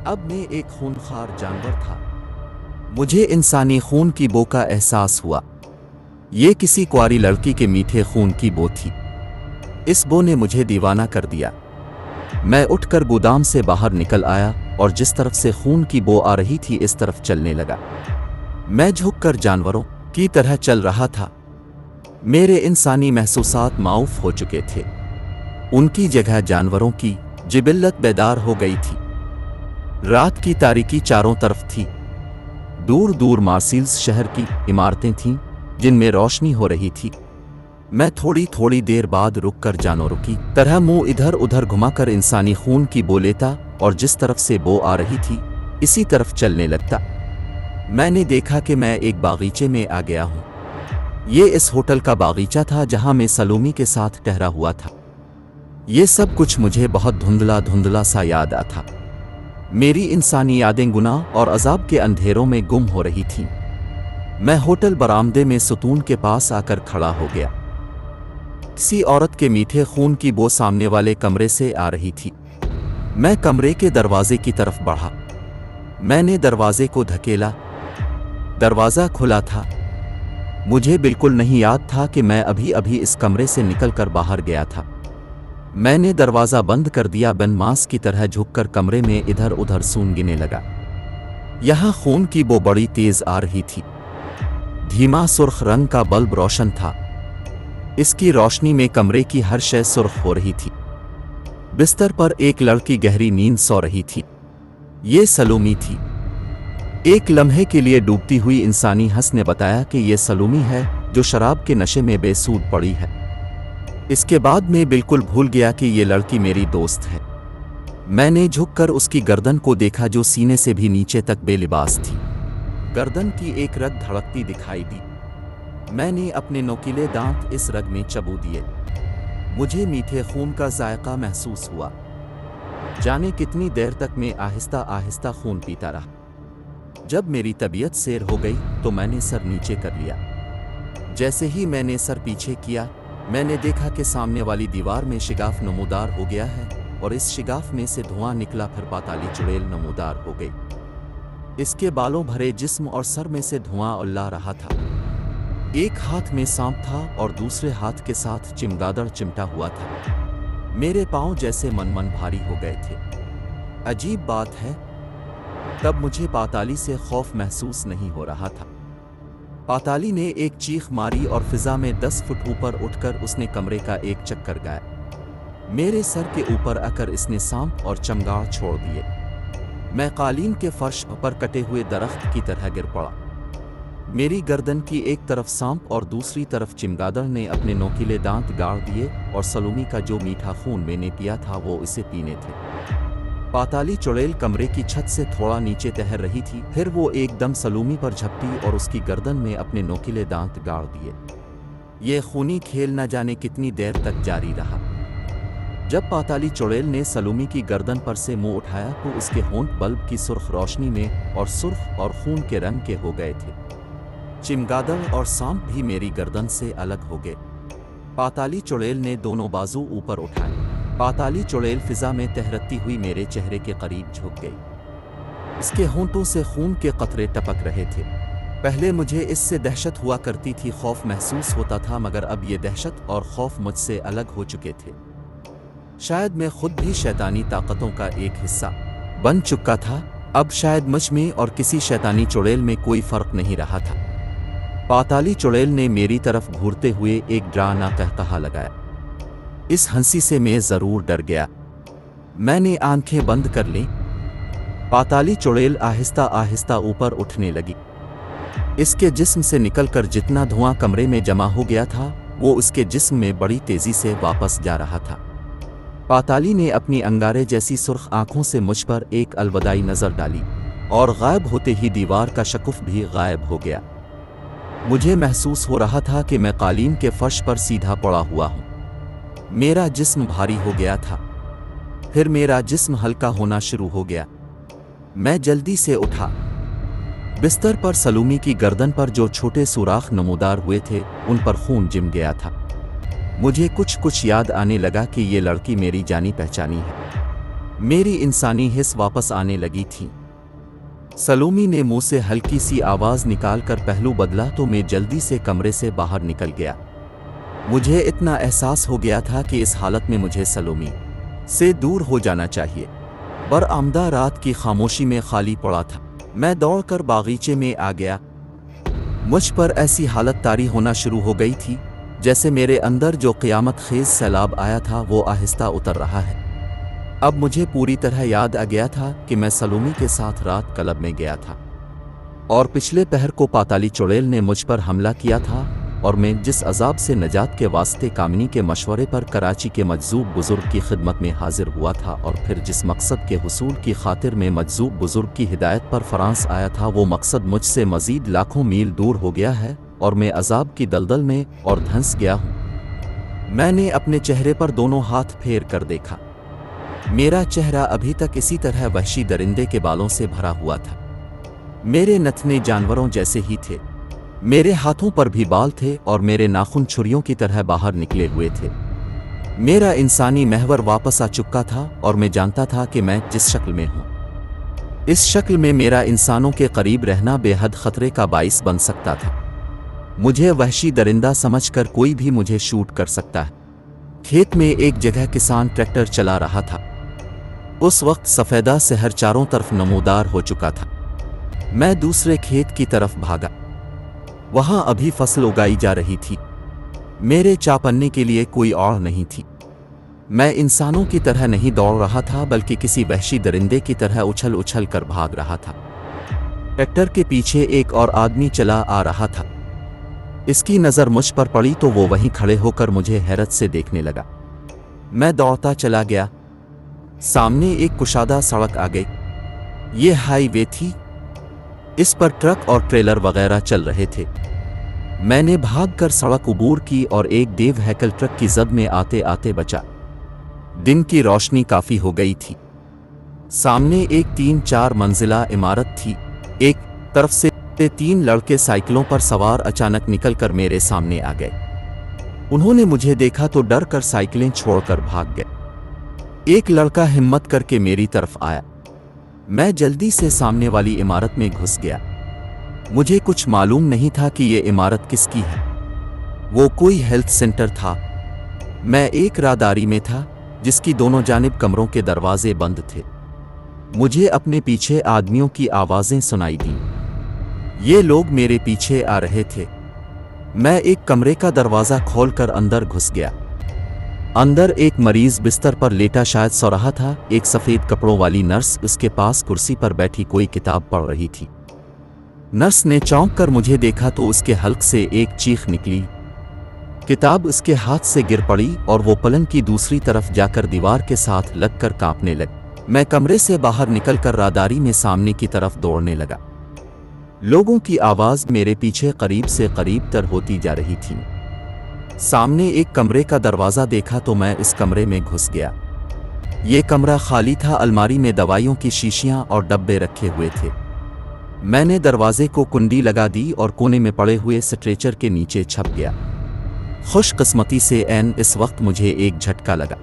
अब मैं एक खूनखार जानवर था। मुझे इंसानी खून की बो का एहसास हुआ। ये किसी कुंवारी लड़की के मीठे खून की बो थी। इस बो ने मुझे दीवाना कर दिया। मैं उठकर गोदाम से बाहर निकल आया और जिस तरफ से खून की बो आ रही थी इस तरफ चलने लगा। मैं झुककर जानवरों की तरह चल रहा था। मेरे इंसानी महसूसात माऊफ हो चुके थे। उनकी जगह जानवरों की जिबिल्लत बेदार हो गई थी। रात की तारीकी चारों तरफ थी। दूर दूर मार्सिल्स शहर की इमारतें थीं जिनमें रोशनी हो रही थी। मैं थोड़ी थोड़ी देर बाद रुककर जानवरों की तरह मुंह इधर उधर घुमाकर इंसानी खून की बो लेता और जिस तरफ से बो आ रही थी इसी तरफ चलने लगता। मैंने देखा कि मैं एक बागीचे में आ गया हूं। ये इस होटल का बागीचा था जहां मैं सलोमी के साथ ठहरा हुआ था। ये सब कुछ मुझे बहुत धुंधला धुंधला सा याद आता। मेरी इंसानी यादें गुनाह और अजाब के अंधेरों में गुम हो रही थीं। मैं होटल बरामदे में सुतून के पास आकर खड़ा हो गया। किसी औरत के मीठे खून की बो सामने वाले कमरे से आ रही थी। मैं कमरे के दरवाजे की तरफ बढ़ा। मैंने दरवाजे को धकेला। दरवाज़ा खुला था। मुझे बिल्कुल नहीं याद था कि मैं अभी अभी इस कमरे से निकलकर बाहर गया था। मैंने दरवाज़ा बंद कर दिया। बन मांस की तरह झुककर कमरे में इधर उधर सूंघने लगा। यहाँ खून की बो बड़ी तेज आ रही थी। धीमा सुर्ख रंग का बल्ब रोशन था। इसकी रोशनी में कमरे की हर शय सुर्ख हो रही थी। बिस्तर पर एक लड़की गहरी नींद सो रही थी। ये सलोमी थी। एक लम्हे के लिए डूबती हुई इंसानी हंस ने बताया कि ये सलोमी है जो शराब के नशे में बेसूद पड़ी है। इसके बाद मैं बिल्कुल भूल गया कि ये लड़की मेरी दोस्त है। मैंने झुककर उसकी गर्दन को देखा जो सीने से भी नीचे तक बेलिबास थी। गर्दन की एक रग धड़कती दिखाई दी। मैंने अपने नोकीले दांत इस रग में चबू दिए। मुझे मीठे खून का जायका महसूस हुआ। जाने कितनी देर तक मैं आहिस्ता आहिस्ता खून पीता रहा। जब मेरी तबीयत सैर हो गई तो मैंने सर नीचे कर लिया। जैसे ही मैंने सर पीछे किया मैंने देखा कि सामने वाली दीवार में शिगाफ नमूदार हो गया है और इस शिगाफ में से धुआं निकला। फिर पाताली चुड़ैल नमूदार हो गई। इसके बालों भरे जिस्म और सर में से धुआं उल्ला रहा था। एक हाथ में सांप था और दूसरे हाथ के साथ चिमगादड़ चिमटा हुआ था। मेरे पांव जैसे मन भारी हो गए थे। अजीब बात है, तब मुझे पाताली से खौफ महसूस नहीं हो रहा था। पाताली ने एक चीख मारी और फिजा में 10 फुट ऊपर उठकर उसने कमरे का एक चक्कर गाया। मेरे सर के ऊपर आकर इसने सांप और चमगाड़ छोड़ दिए। मैं कालीन के फर्श पर कटे हुए दरख्त की तरह गिर पड़ा। मेरी गर्दन की एक तरफ सांप और दूसरी तरफ चिमगादड़ ने अपने नोकीले दांत गाड़ दिए और सलोमी का जो मीठा खून मैंने पिया था वो इसे पीने थे। पाताली चुड़ैल कमरे की छत से थोड़ा नीचे तैर रही थी। फिर वो एकदम सलोमी पर झपटी और उसकी गर्दन में अपने नोकीले दांत गाड़ दिए। ये खूनी खेल न जाने कितनी देर तक जारी रहा। जब पाताली चुड़ैल ने सलोमी की गर्दन पर से मुंह उठाया तो उसके होंठ बल्ब की सुर्ख रोशनी में और सुर्ख और खून के रंग के हो गए थे। चिमगादड़ और सांप भी मेरी गर्दन से अलग हो गए। पाताली चुड़ैल ने दोनों बाजू ऊपर उठाए। पाताली चुड़ैल फिजा में तहरती हुई मेरे चेहरे के करीब झुक गई। इसके होंठों से खून के कतरे टपक रहे थे। पहले मुझे इससे दहशत हुआ करती थी, खौफ महसूस होता था, मगर अब ये दहशत और खौफ मुझसे अलग हो चुके थे। शायद मैं खुद भी शैतानी ताकतों का एक हिस्सा बन चुका था। अब शायद मुझ में और किसी शैतानी चुड़ैल में कोई फर्क नहीं रहा था। पाताली चुड़ैल ने मेरी तरफ घूरते हुए एक डरावना कहकहा लगाया। इस हंसी से मैं जरूर डर गया। मैंने आंखें बंद कर लीं। पाताली चुड़ैल आहिस्ता आहिस्ता ऊपर उठने लगी। इसके जिस्म से निकलकर जितना धुआं कमरे में जमा हो गया था वो उसके जिस्म में बड़ी तेजी से वापस जा रहा था। पाताली ने अपनी अंगारे जैसी सुर्ख आंखों से मुझ पर एक अलविदाई नजर डाली और गायब होते ही दीवार का शकूफ भी गायब हो गया। मुझे महसूस हो रहा था कि मैं कालीन के फर्श पर सीधा पड़ा हुआ हूं। मेरा जिस्म भारी हो गया था। फिर मेरा जिस्म हल्का होना शुरू हो गया। मैं जल्दी से उठा। बिस्तर पर सलोमी की गर्दन पर जो छोटे सुराख नमूदार हुए थे उन पर खून जिम गया था। मुझे कुछ याद आने लगा कि ये लड़की मेरी जानी पहचानी है। मेरी इंसानी हिस्स वापस आने लगी थी। सलोमी ने मुंह से हल्की सी आवाज निकालकर पहलू बदला तो मैं जल्दी से कमरे से बाहर निकल गया। मुझे इतना एहसास हो गया था कि इस हालत में मुझे सलोमी से दूर हो जाना चाहिए। बरआमदा रात की खामोशी में खाली पड़ा था। मैं दौड़कर बागीचे में आ गया। मुझ पर ऐसी हालत तारी होना शुरू हो गई थी जैसे मेरे अंदर जो क़यामत खेज सैलाब आया था वो आहिस्ता उतर रहा है। अब मुझे पूरी तरह याद आ गया था कि मैं सलोमी के साथ रात क्लब में गया था और पिछले पहर को पाताली चुड़ैल ने मुझ पर हमला किया था और मैं जिस अजाब से नजात के वास्ते कामिनी के मशवरे पर कराची के मजजूब बुजुर्ग की खिदमत में हाजिर हुआ था और फिर जिस मकसद के हुसूल की खातिर में मजजूब बुजुर्ग की हिदायत पर फ्रांस आया था वो मकसद मुझसे मजीद लाखों मील दूर हो गया है और मैं अजाब की दलदल में और धंस गया हूँ। मैंने अपने चेहरे पर दोनों हाथ फेर कर देखा। मेरा चेहरा अभी तक इसी तरह वहशी दरिंदे के बालों से भरा हुआ था। मेरे नथने जानवरों जैसे ही थे। मेरे हाथों पर भी बाल थे और मेरे नाखून छुरियों की तरह बाहर निकले हुए थे। मेरा इंसानी महवर वापस आ चुका था और मैं जानता था कि मैं जिस शक्ल में हूँ इस शक्ल में मेरा इंसानों के करीब रहना बेहद खतरे का बाइस बन सकता था। मुझे वहशी दरिंदा समझकर कोई भी मुझे शूट कर सकता है। खेत में एक जगह किसान ट्रैक्टर चला रहा था। उस वक्त सफेदा शहर चारों तरफ नमूदार हो चुका था। मैं दूसरे खेत की तरफ भागा। वहां अभी फसल उगाई जा रही थी। मेरे चापन्ने के लिए कोई और नहीं थी। मैं इंसानों की तरह नहीं दौड़ रहा था बल्कि किसी वहशी दरिंदे की तरह उछल उछल कर भाग रहा था। ट्रैक्टर के पीछे एक और आदमी चला आ रहा था। इसकी नज़र मुझ पर पड़ी तो वो वहीं खड़े होकर मुझे हैरत से देखने लगा। मैं दौड़ता चला गया। सामने एक कुशादा सड़क आ गई। ये हाईवे थी। इस पर ट्रक और ट्रेलर वगैरह चल रहे थे। मैंने भागकर सड़क उबूर की और एक देव हैकल ट्रक की जद में आते आते बचा। दिन की रोशनी काफी हो गई थी। सामने एक 3-4 मंजिला इमारत थी। एक तरफ से 3 लड़के साइकिलों पर सवार अचानक निकलकर मेरे सामने आ गए। उन्होंने मुझे देखा तो डर कर साइकिलें छोड़कर भाग गए। एक लड़का हिम्मत करके मेरी तरफ आया। मैं जल्दी से सामने वाली इमारत में घुस गया। मुझे कुछ मालूम नहीं था कि ये इमारत किसकी है। वो कोई हेल्थ सेंटर था। मैं एक राहदारी में था जिसकी दोनों जानिब कमरों के दरवाजे बंद थे। मुझे अपने पीछे आदमियों की आवाजें सुनाई दी। ये लोग मेरे पीछे आ रहे थे। मैं एक कमरे का दरवाजा खोलकर अंदर घुस गया। अंदर एक मरीज बिस्तर पर लेटा शायद सो रहा था। एक सफेद कपड़ों वाली नर्स उसके पास कुर्सी पर बैठी कोई किताब पढ़ रही थी। नर्स ने चौंक कर मुझे देखा तो उसके हल्क से एक चीख निकली। किताब उसके हाथ से गिर पड़ी और वो पलंग की दूसरी तरफ जाकर दीवार के साथ लगकर कांपने लगी। मैं कमरे से बाहर निकलकर राहदारी में सामने की तरफ दौड़ने लगा। लोगों की आवाज मेरे पीछे करीब से करीब तर होती जा रही थी। सामने एक कमरे का दरवाजा देखा तो मैं इस कमरे में घुस गया। ये कमरा खाली था। अलमारी में दवाइयों की शीशियां और डब्बे रखे हुए थे। मैंने दरवाजे को कुंडी लगा दी और कोने में पड़े हुए स्ट्रेचर के नीचे छप गया। खुशकिस्मती से ऐन इस वक्त मुझे एक झटका लगा।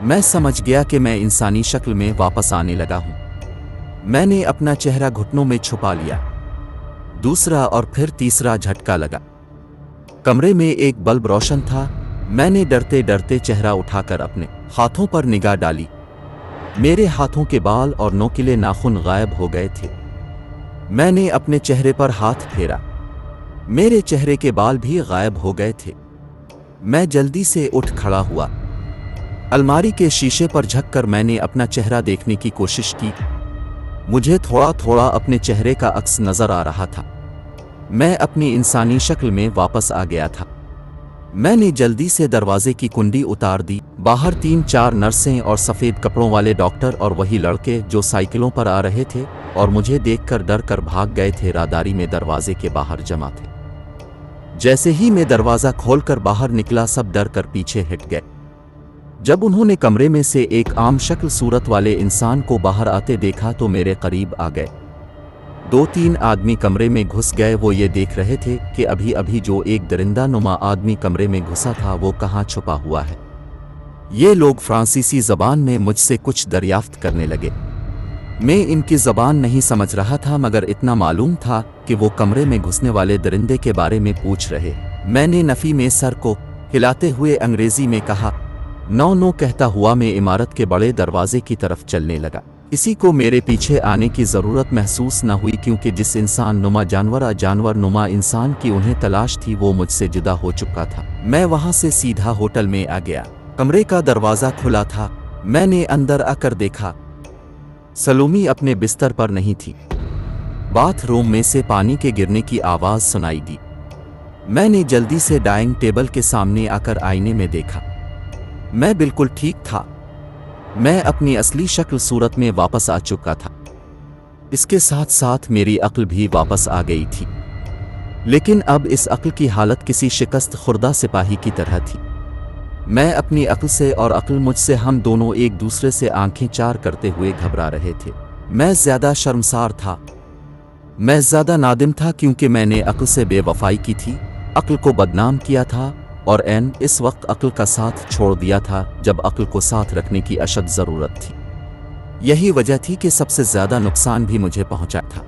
मैं समझ गया कि मैं इंसानी शक्ल में वापस आने लगा हूं। मैंने अपना चेहरा घुटनों में छुपा लिया। दूसरा और फिर तीसरा झटका लगा। कमरे में एक बल्ब रोशन था। मैंने डरते डरते चेहरा उठाकर अपने हाथों पर निगाह डाली। मेरे हाथों के बाल और नोकीले नाखून गायब हो गए थे। मैंने अपने चेहरे पर हाथ फेरा। मेरे चेहरे के बाल भी गायब हो गए थे। मैं जल्दी से उठ खड़ा हुआ। अलमारी के शीशे पर झुककर मैंने अपना चेहरा देखने की कोशिश की। मुझे थोड़ा थोड़ा अपने चेहरे का अक्स नजर आ रहा था। मैं अपनी इंसानी शक्ल में वापस आ गया था। मैंने जल्दी से दरवाजे की कुंडी उतार दी। बाहर 3-4 नर्सें और सफ़ेद कपड़ों वाले डॉक्टर और वही लड़के जो साइकिलों पर आ रहे थे और मुझे देखकर डर कर भाग गए थे, राहदारी में दरवाजे के बाहर जमा थे। जैसे ही मैं दरवाज़ा खोलकर बाहर निकला, सब डर कर पीछे हट गए। जब उन्होंने कमरे में से एक आम शक्ल सूरत वाले इंसान को बाहर आते देखा तो मेरे करीब आ गए। 2-3 आदमी कमरे में घुस गए। वो ये देख रहे थे कि अभी अभी जो एक दरिंदा नुमा आदमी कमरे में घुसा था वो कहाँ छुपा हुआ है। ये लोग फ्रांसीसी ज़बान में मुझसे कुछ दरियाफ्त करने लगे। मैं इनकी ज़बान नहीं समझ रहा था, मगर इतना मालूम था कि वो कमरे में घुसने वाले दरिंदे के बारे में पूछ रहे। मैंने नफ़ी में सर को हिलाते हुए अंग्रेज़ी में कहा, नो नो कहता हुआ मैं इमारत के बड़े दरवाजे की तरफ चलने लगा। किसी को मेरे पीछे आने की ज़रूरत महसूस न हुई, क्योंकि जिस इंसान नुमा जानवर नुमा इंसान की उन्हें तलाश थी वो मुझसे जुदा हो चुका था। मैं वहाँ से सीधा होटल में आ गया। कमरे का दरवाज़ा खुला था। मैंने अंदर आकर देखा, सलोमी अपने बिस्तर पर नहीं थी। बाथरूम में से पानी के गिरने की आवाज़ सुनाई दी। मैंने जल्दी से डाइनिंग टेबल के सामने आकर आईने में देखा। मैं बिल्कुल ठीक था। मैं अपनी असली शक्ल सूरत में वापस आ चुका था। इसके साथ साथ मेरी अक्ल भी वापस आ गई थी, लेकिन अब इस अक्ल की हालत किसी शिकस्त खुर्दा सिपाही की तरह थी। मैं अपनी अक्ल से और अक्ल मुझसे, हम दोनों एक दूसरे से आंखें चार करते हुए घबरा रहे थे। मैं ज़्यादा शर्मसार था। मैं ज़्यादा नादिम था, क्योंकि मैंने अक्ल से बेवफाई की थी, अक्ल को बदनाम किया था, और ऐन इस वक्त अक्ल का साथ छोड़ दिया था जब अक्ल को साथ रखने की अशद ज़रूरत थी। यही वजह थी कि सबसे ज़्यादा नुकसान भी मुझे पहुंचा था।